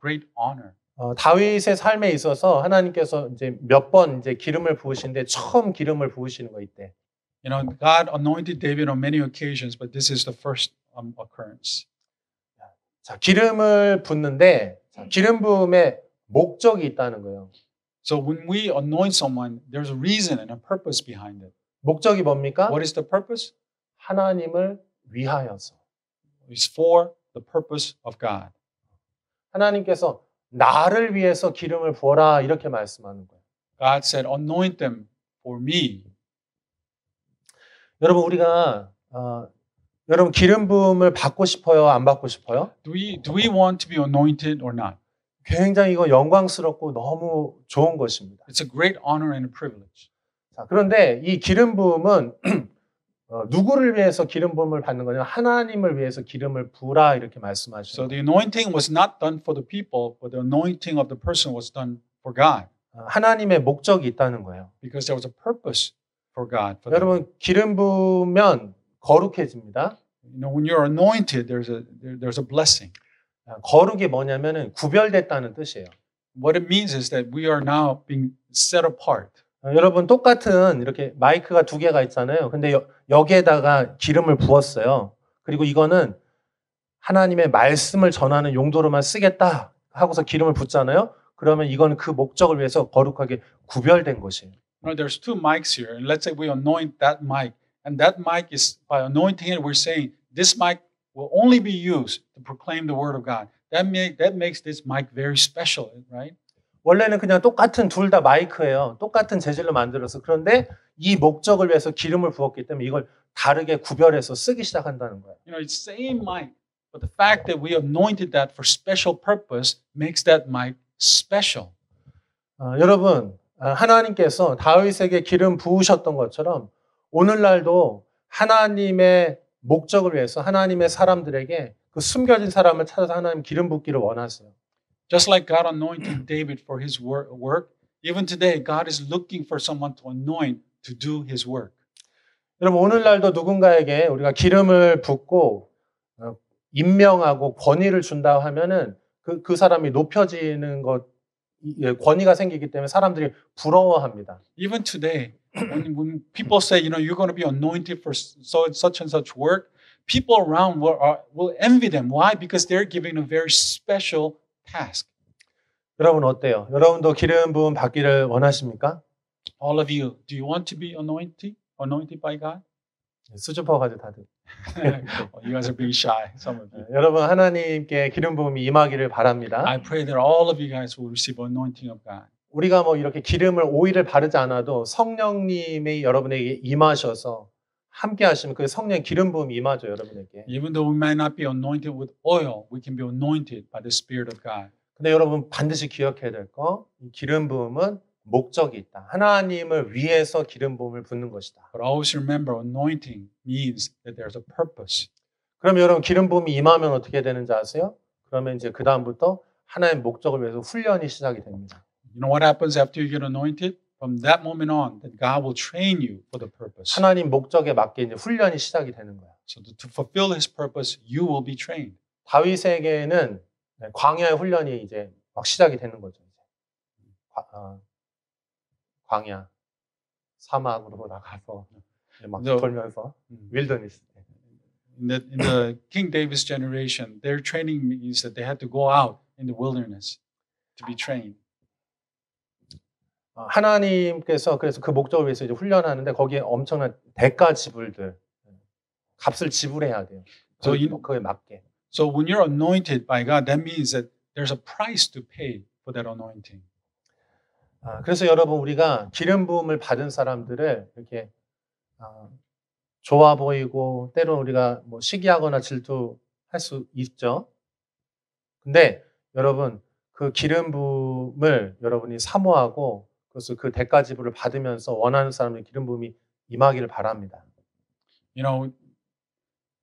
great honor. 다윗의 삶에 있어서 하나님께서 이제 몇 번 이제 기름을 부으시는데 처음 기름을 부으시는 거 이때. You know, God anointed David on many occasions, but this is the first occurrence. 자, 기름을 붓는데 기름 부음에 목적이 있다는 거예요. So when we anoint someone, there's a reason and a purpose behind it. 목적이 뭡니까? What is the purpose? 하나님을 위하여서. It's for the purpose of God. 하나님께서 나를 위해서 기름을 부어라 이렇게 말씀하는 거예요. God said, anoint them for me. 여러분 우리가 여러분 기름 부음을 받고 싶어요? 안 받고 싶어요? Do we want to be anointed or not? 굉장히 이거 영광스럽고 너무 좋은 것입니다. It's a great honor and a privilege. 자, 그런데 이 기름 부음은 누구를 위해서 기름 부음을 받는 거냐? 하나님을 위해서 기름을 부라 이렇게 So 말씀하셨어요. the anointing was not done for the people, but the anointing of the person was done for God, 하나님의 목적이 있다는 거예요. because there was a purpose for God. For them. 여러분 기름 부으면 거룩해집니다. You know, when you're anointed, there's a blessing. 거룩이 뭐냐면은 구별됐다는 뜻이에요. What it means is that we are now being set apart. 여러분 똑같은 이렇게 마이크가 두 개가 있잖아요. 근데 여기에다가 기름을 부었어요. 그리고 이거는 하나님의 말씀을 전하는 용도로만 쓰겠다 하고서 기름을 붓잖아요. 그러면 이건 그 목적을 위해서 거룩하게 구별된 것이에요. You know, there's two mics here, and let's say we anoint that mic, and that mic is by anointing it, we're saying this mic will only be used to proclaim the word of God. That makes this mic very special, right? 원래는 그냥 똑같은 둘 다 마이크예요. 똑같은 재질로 만들어서. 그런데 이 목적을 위해서 기름을 부었기 때문에 이걸 다르게 구별해서 쓰기 시작한다는 거예요. You know, it's the same mic, but the fact that we anointed that for special purpose makes that mic special. 여러분, 하나님께서 다윗에게 기름 부으셨던 것처럼 오늘날도 하나님의 목적을 위해서 하나님의 사람들에게 그 숨겨진 사람을 찾아서 하나님 기름 붓기를 원하세요. Just like God anointed David for his work, even today God is looking for someone to anoint to do his work. 여러분 오늘날도 누군가에게 우리가 기름을 붓고 임명하고 권위를 준다 하면은 그 사람이 높여지는 것 권위가 생기기 때문에 사람들이 부러워합니다. Even today, when people say, you know, you're going to be anointed for such and such work, people around will envy them. Why? Because they're given a very special task. 여러분 어때요? 여러분도 기름 부음 받기를 원하십니까? All of you, do you want to be anointed by God? 수줍어가지고 다들. You guys are being shy, some of you. 여러분 하나님께 기름 부음이 임하기를 바랍니다. I pray that all of you guys will receive anointing of God. 우리가 뭐 이렇게 기름을 오일을 바르지 않아도 성령님이 여러분에게 임하셔서 함께 하시면 그 성령 기름 부음이 임하죠 여러분에게. Even though we might not be anointed with oil, we can be anointed by the Spirit of God. 근데 여러분 반드시 기억해야 될 거, 이 기름 부음은 목적이 있다. 하나님을 위해서 기름 부음을 붓는 것이다. But always remember, anointing means that there's a purpose. 그럼 여러분 기름 부음이 임하면 어떻게 되는지 아세요? 그러면 이제 그 다음부터 하나님의 목적을 위해서 훈련이 시작이 됩니다. You know what happens after you get anointed? From that moment on, that God will train you for the purpose. 하나님 목적에 맞게 이제 훈련이 시작이 되는 거예요. So to fulfill His purpose, you will be trained. 다윗에게는 광야의 훈련이 이제 막 시작이 되는 거죠. 광야, 사막으로 나가서 막 돌면서 윌더니스. In the King David's generation, their training means that they had to go out in the wilderness to be trained. 하나님께서 그래서 그 목적을 위해서 이제 훈련하는데 거기에 엄청난 대가 지불들, 값을 지불해야 돼요. So you- 그거에 맞게. So when you're anointed by God, that means that there's a price to pay for that anointing. 그래서 여러분 우리가 기름 부음을 받은 사람들을 이렇게 좋아 보이고 때로 우리가 뭐 시기하거나 질투할 수 있죠. 근데 여러분 그 기름 부음을 여러분이 사모하고 그래서 그 대가 지불을 받으면서 원하는 사람의 기름 부음이 임하기를 바랍니다. You know,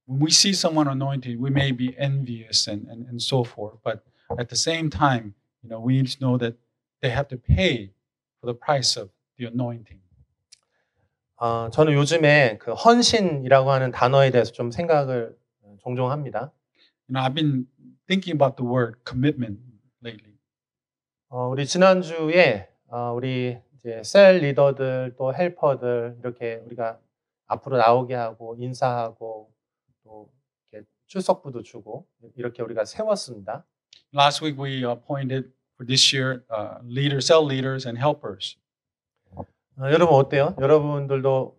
when we see someone anointed, we may be envious and so forth. But at the same time, you know, we need to know that they have to pay for the price of the anointing. 저는 요즘에 그 헌신이라고 하는 단어에 대해서 좀 생각을 종종 합니다. You know, I've been thinking about the word commitment lately. 우리 지난주에 우리 이제 셀 리더들 또 헬퍼들 이렇게 우리가 앞으로 나오게 하고 인사하고 또 이렇게 출석부도 주고 이렇게 우리가 세웠습니다. Last week we appointed for this year cell leaders and helpers. 여러분 어때요? 여러분들도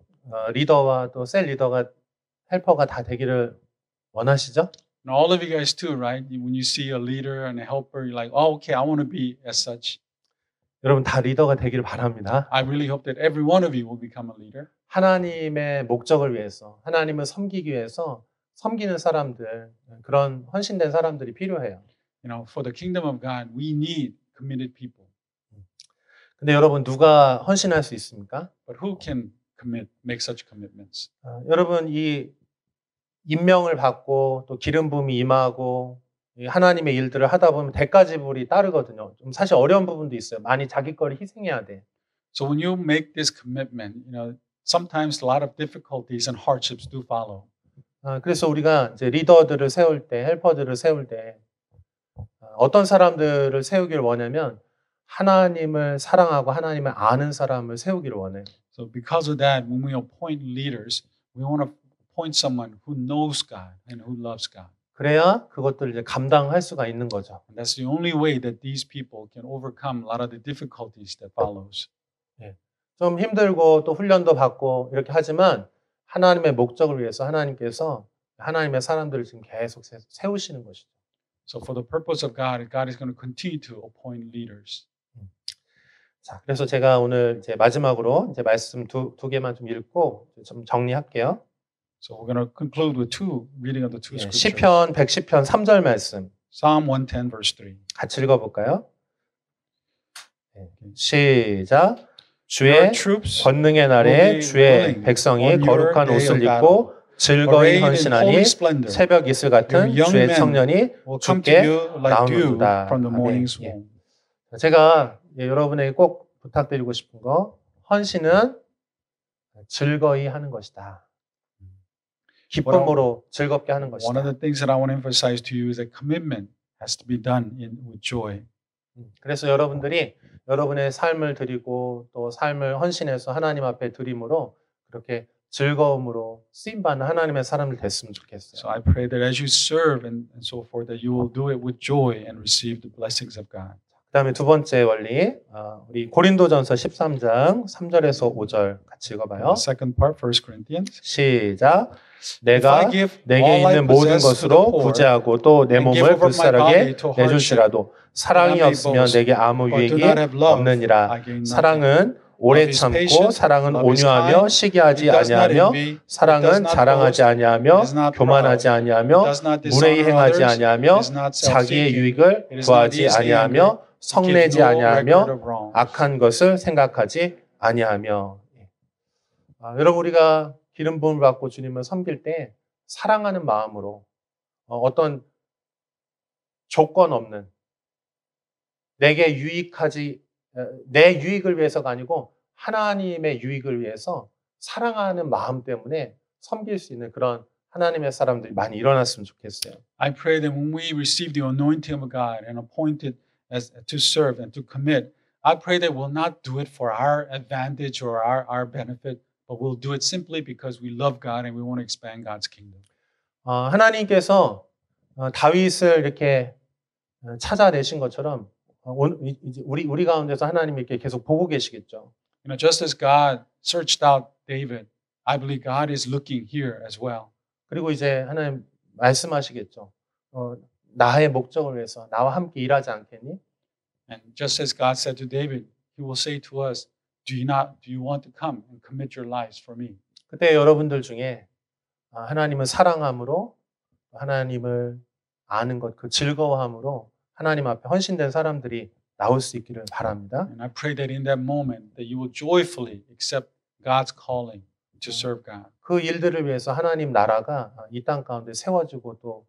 리더와 또 셀 리더가 헬퍼가 다 되기를 원하시죠? And all of you guys too, right? When you see a leader and a helper, you're like, oh, okay, I want to be as such. 여러분 다 리더가 되기를 바랍니다. I really hope that every one of you will become a leader. 하나님의 목적을 위해서, 하나님을 섬기기 위해서 섬기는 사람들, 그런 헌신된 사람들이 필요해요. You know, for the kingdom of God, we need committed people. 근데 여러분 누가 헌신할 수 있습니까? But who can make such commitments? 여러분 이 임명을 받고 또 기름 부음이 임하고 하나님의 일들을 하다 보면 대가 지불이 따르거든요. 좀 사실 어려운 부분도 있어요. 많이 자기 거를 희생해야 돼. So when you make this commitment, you know, sometimes a lot of difficulties and hardships do follow. 그래서 우리가 이제 리더들을 세울 때, 헬퍼들을 세울 때 어떤 사람들을 세우기를 원하면 하나님을 사랑하고 하나님을 아는 사람을 세우기를 원해요. So because of that, when we appoint leaders, we want to appoint someone who knows God and who loves God. 그래야 그것들을 이제 감당할 수가 있는 거죠. And that's the only way that these people can overcome a lot of the difficulties that follows. 좀 힘들고 또 훈련도 받고 이렇게 하지만 하나님의 목적을 위해서 하나님께서 하나님의 사람들을 지금 계속 세우시는 것이죠. So for the purpose of God, God is going to continue to appoint leaders. 자, 그래서 제가 오늘 이제 마지막으로 이제 말씀 두 개만 좀 읽고 좀 정리할게요. So we're going to conclude with reading of the two scriptures. 시편 110편 3절 말씀 Psalm 110 verse 3. 같이 읽어볼까요? 시작. 주의 Your troops 권능의 날에 주의 백성이 거룩한 옷을 입고 즐거이 arrayed in 헌신하니 holy splendor, 새벽 이슬 같은 your young 주의 men 청년이 will come to 주께 you like dew 나오는도다. from the morning's 아멘. womb. 제가 여러분에게 꼭 부탁드리고 싶은 거, 헌신은 즐거이 하는 것이다. 기쁨으로 즐겁게 하는 One of 것이다. the things that I want to emphasize to you is that commitment has to be done with joy. 그래서 여러분들이 여러분의 삶을 드리고 또 삶을 헌신해서 하나님 앞에 드림으로 그렇게 즐거움으로 쓰임받는 하나님의 사람들 됐으면 좋겠어요. So I pray that as you serve and so forth, that you will do it with joy and receive the blessings of God. 그 다음에 두 번째 원리, 우리 고린도전서 13장 3절에서 5절 같이 읽어봐요. The second part, 1 Corinthians. 시작. If 내가 I give 내게 all I 있는 모든 possess to the 것으로 poor, 구제하고 또 내 and give 몸을 over my 불사르게 body to hardship, 내줄지라도 사랑이 and I may 없으면 boast, 내게 아무 but do 유익이 not have love, 없느니라. I gain nothing. 사랑은 오래 Love is 참고 patient, 사랑은 love is 온유하며 kind, 시기하지 it does not 아니하며 envy, it does 사랑은 not 자랑하지 boast, 아니하며 it is not 교만하지 proud, 아니하며 it does not 무례히 dishonor 행하지 others, 아니하며 it is not 자기의 self-seeking, 유익을 it is not 구하지 easily 아니하며 angry, 성내지 keeps no record 아니하며 of wrong. 악한 것을 생각하지 아니하며. 여러분 우리가 기름 부음을 받고 주님을 섬길 때 사랑하는 마음으로 어떤 조건 없는 내게 유익하지 내 유익을 위해서가 아니고 하나님의 유익을 위해서 사랑하는 마음 때문에 섬길 수 있는 그런 하나님의 사람들이 많이 일어났으면 좋겠어요. I pray that when we receive the anointing of God and appointed as to serve and to commit, I pray that we'll not do it for our advantage or our benefit, but we'll do it simply because we love God and we want to expand God's kingdom. 하나님께서 다윗을 이렇게 찾아내신 것처럼 우리 가운데서 하나님이 이렇게 계속 보고 계시겠죠. You know, just as God searched out David, I believe God is looking here as well. 그리고 이제 하나님 말씀하시겠죠. 나의 목적을 위해서 나와 함께 일하지 않겠니? And just as God said to David, He will say to us, do you want to come and commit your lives for me? 그때 여러분들 중에 하나님을 사랑함으로 하나님을 아는 것, 그 즐거워함으로 하나님 앞에 헌신된 사람들이 나올 수 있기를 바랍니다. And I pray that in that moment that you will joyfully accept God's calling to serve God. 그 일들을 위해서 하나님 나라가 이 땅 가운데 세워지고 또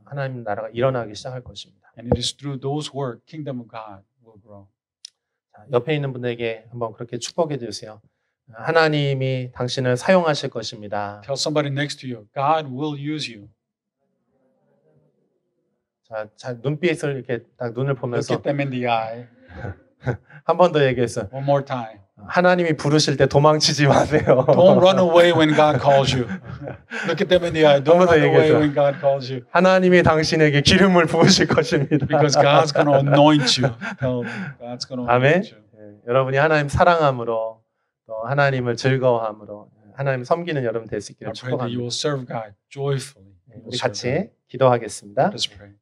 하나님 나라가 일어나기 시작할 것입니다. And it is through those work, kingdom of God will grow. 자, 옆에 있는 분에게 한번 그렇게 축복해 주세요. 하나님이 당신을 사용하실 것입니다. Tell somebody next to you, God will use you. 자, 눈빛을 이렇게 딱 눈을 Look 보면서 at them in the eye. 한 번 더 얘기했어요. One more time. 하나님이 부르실 때 도망치지 마세요. Don't run away when God calls you. Look at them in the eye. Don't run away when God calls you. 하나님이 당신에게 기름을 부으실 것입니다. Because God's going to anoint you. God's going to 아멘. anoint you. 여러분이 하나님 사랑함으로 또 하나님을 즐거워함으로 하나님 섬기는 여러분 될 수 I 있기를 pray that you 축복합니다. will serve God joyfully. 우리 같이 기도하겠습니다. Let us pray.